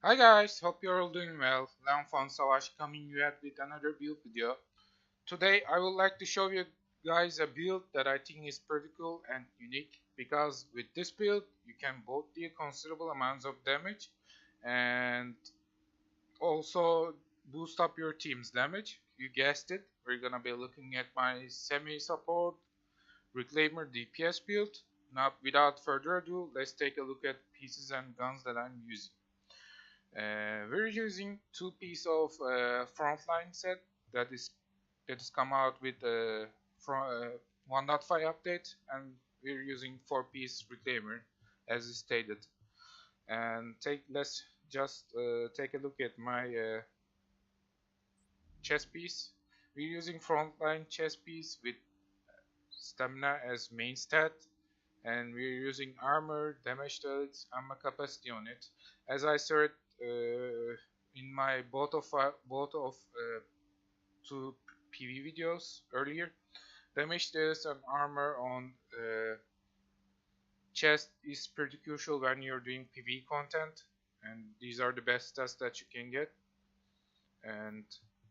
Hi guys, hope you're all doing well. Leon Savaş coming yet with another build video. Today I would like to show you guys a build that I think is pretty cool and unique because with this build you can both deal considerable amounts of damage and also boost up your team's damage. You guessed it, we're gonna be looking at my semi-support Reclaimer DPS build. Now without further ado, let's take a look at pieces and guns that I'm using. We're using two piece of frontline set that is come out with from 1.5 update, and we're using 4-piece reclaimer as is stated. And let's just take a look at my chest piece. We're using frontline chest piece with stamina as main stat, and we're using armor, damage turrets, ammo capacity on it. As I said in my both of two PV videos earlier, damage turrets and armor on chest is pretty crucial when you're doing PV content, and these are the best stats that you can get. And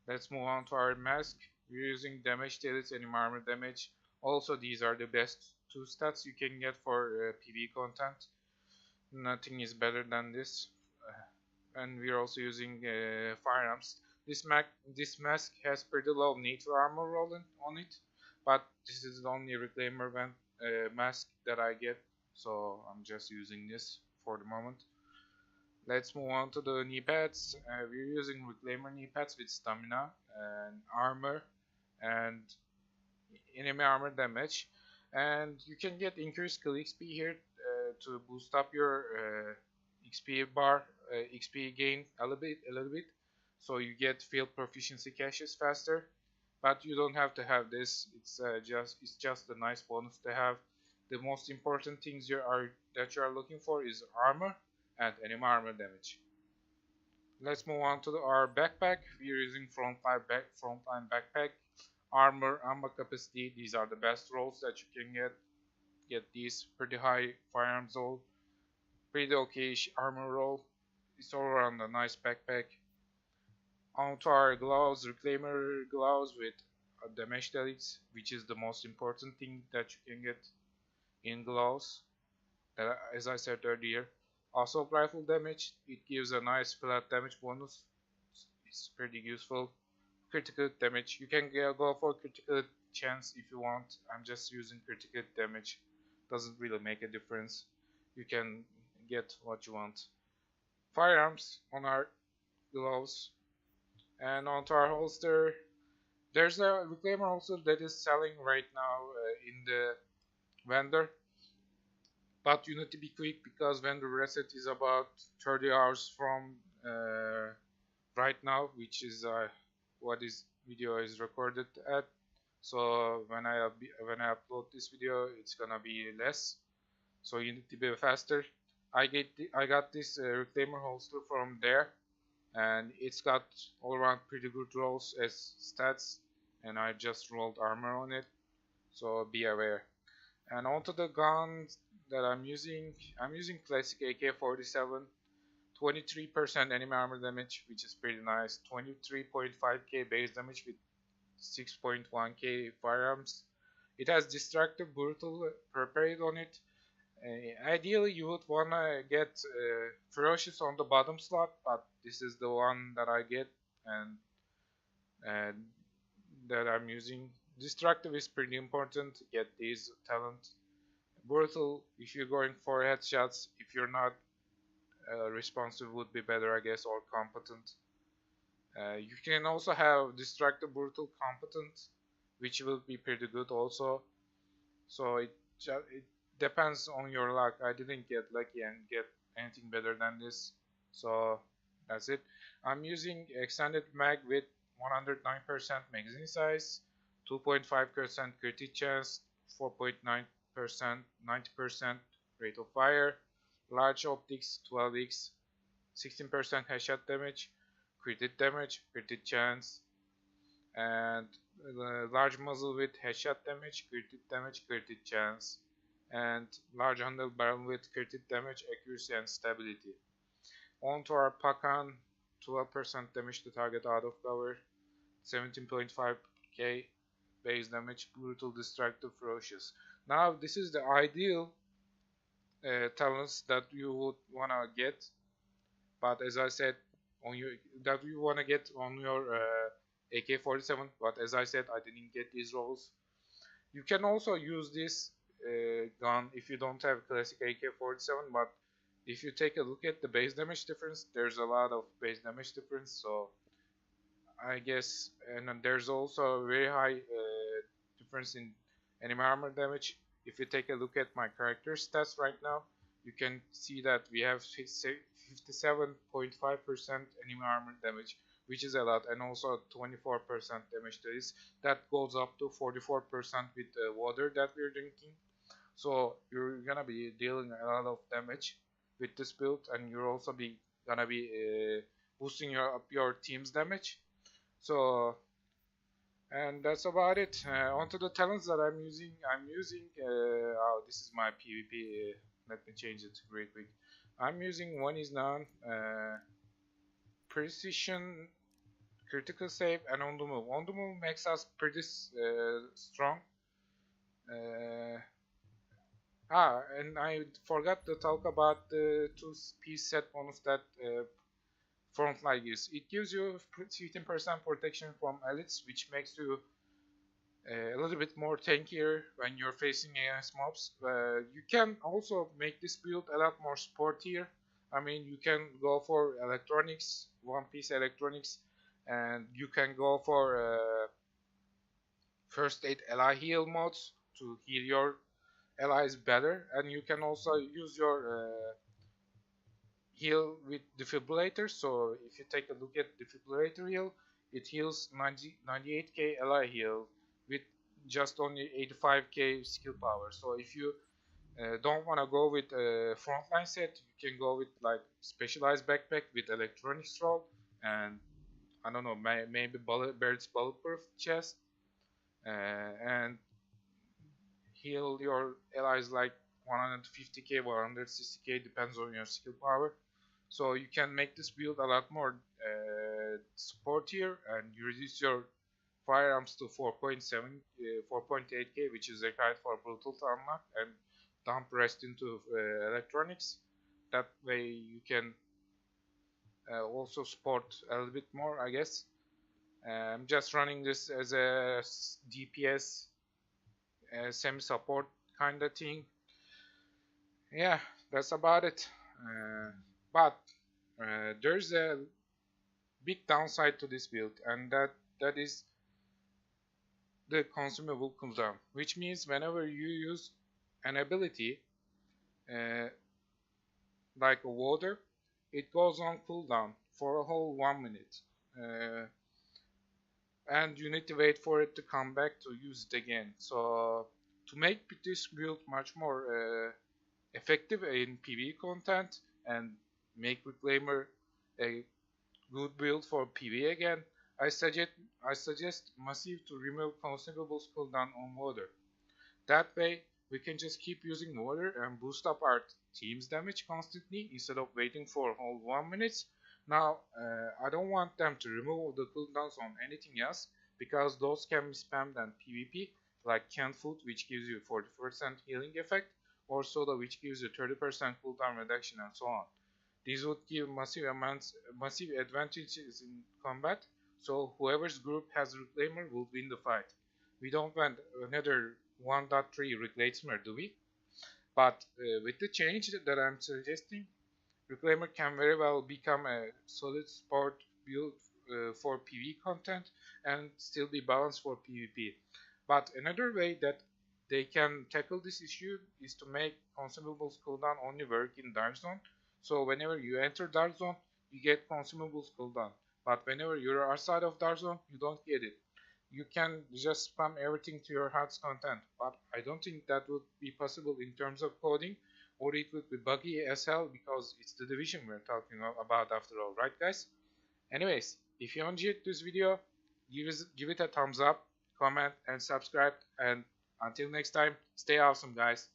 let's move on to our mask. We're using damage turrets and armor damage. Also, these are the best two stats you can get for PV content. Nothing is better than this. And we're also using firearms. This mask has pretty low nature armor roll on it, but this is the only reclaimer mask that I get, so I'm just using this for the moment. Let's move on to the knee pads. We're using reclaimer knee pads with stamina and armor and enemy armor damage, and you can get increased kill XP here to boost up your XP bar, XP gain a little bit, so you get field proficiency caches faster. But you don't have to have this. It's just a nice bonus to have. The most important things that you are looking for is armor and enemy armor damage. Let's move on to our backpack. We're using frontline backpack, armor, ammo capacity. These are the best rolls that you can get. Get these pretty high firearms roll, pretty okay armor roll. It's all around a nice backpack. Onto our gloves, reclaimer gloves with damage delets, which is the most important thing that you can get in gloves. As I said earlier, assault rifle damage, it gives a nice flat damage bonus. It's pretty useful. Critical damage, you can go for critical chance if you want. I'm just using critical damage. Doesn't really make a difference. You can get what you want. Firearms on our gloves, and onto our holster. There's a reclaimer holster that is selling right now in the vendor, but you need to be quick because vendor reset is about 30 hours from right now, which is what this video is recorded at. So when I upload this video, it's gonna be less. So you need to be faster. I got this reclaimer holster from there, and it's got all around pretty good rolls as stats, and I just rolled armor on it, so be aware. And onto the guns that I'm using classic AK-47, 23% enemy armor damage, which is pretty nice, 23.5k base damage with 6.1k firearms. It has destructive brutal prepared on it. Ideally you would wanna get ferocious on the bottom slot, but this is the one that I get and that I'm using. Destructive is pretty important to get these talent. Brutal, if you're going for headshots, if you're not responsive would be better I guess, or competent. You can also have destructive, brutal, competent, which will be pretty good also. So it depends on your luck. I didn't get lucky and get anything better than this, so that's it. I'm using extended mag with 109% magazine size, 2.5% critic chance, 4.9%, 90% rate of fire, large optics 12x, 16% headshot damage, critic chance, and large muzzle with headshot damage, critic chance, and large handle barrel with critic damage, accuracy, and stability. On to our Pakan, 12% damage to target out of cover, 17.5k base damage, brutal, destructive, ferocious. Now this is the ideal talents that you would wanna get, but as I said, on your that you wanna get on your AK-47. But as I said, I didn't get these rolls. You can also use this gun if you don't have classic AK-47, but if you take a look at the base damage difference, there's a lot of base damage difference, so I guess, and then there's also a very high difference in enemy armor damage. If you take a look at my character stats right now, you can see that we have 57.5% enemy armor damage, which is a lot, and also 24% damage to this. That goes up to 44% with the water that we're drinking. So you're gonna be dealing a lot of damage with this build, and you're also gonna be boosting up your team's damage. So, and that's about it. Onto the talents that I'm using. Oh, this is my PvP. Let me change it real quick. I'm using one is none, precision, critical save, and on the move. On the move makes us pretty strong. And I forgot to talk about the 2-piece set bonus that Frontline gives. It gives you 15% protection from elites, which makes you a little bit more tankier when you're facing against mobs. You can also make this build a lot more sportier. I mean, you can go for electronics, one-piece electronics, and you can go for first aid ally heal modes to heal your allies better, and you can also use your heal with defibrillator. So if you take a look at defibrillator heal, it heals 98k ally heal with just only 85k skill power. So if you don't want to go with a frontline set, you can go with like specialized backpack with electronics roll, and I don't know, maybe Barrett's bulletproof chest, and heal your allies like 150k, 160k, depends on your skill power. So you can make this build a lot more sportier, and you reduce your firearms to 4.8k, which is required for brutal to unlock, and dump rest into electronics. That way you can also sport a little bit more, I guess. I'm just running this as a DPS semi-support kind of thing. Yeah, that's about it. But there's a big downside to this build, and that is the consumable cooldown, which means whenever you use an ability like a water, it goes on cooldown for a whole 1 minute, and you need to wait for it to come back to use it again. So to make this build much more effective in PvE content and make Reclaimer a good build for PvE again, I suggest Massive to remove consumables cooldown on water. That way we can just keep using water and boost up our team's damage constantly instead of waiting for a whole 1 minute. Now I don't want them to remove the cooldowns on anything else, because those can be spammed on PvP, like canned food, which gives you 40% healing effect, or soda, which gives you 30% cooldown reduction, and so on. These would give massive advantages in combat, so whoever's group has Reclaimer will win the fight. We don't want another 1.3 Reclaimer, do we? But with the change that I'm suggesting, Reclaimer can very well become a solid support build for PvE content and still be balanced for PvP. But another way that they can tackle this issue is to make consumables cooldown only work in Dark Zone. So whenever you enter Dark Zone, you get consumables cooldown. But whenever you're outside of Dark Zone, you don't get it. You can just spam everything to your heart's content, but I don't think that would be possible in terms of coding, or it would be buggy as hell, because it's the Division we're talking about after all, right guys? Anyways, if you enjoyed this video, give it a thumbs up, comment, and subscribe, and until next time, stay awesome guys.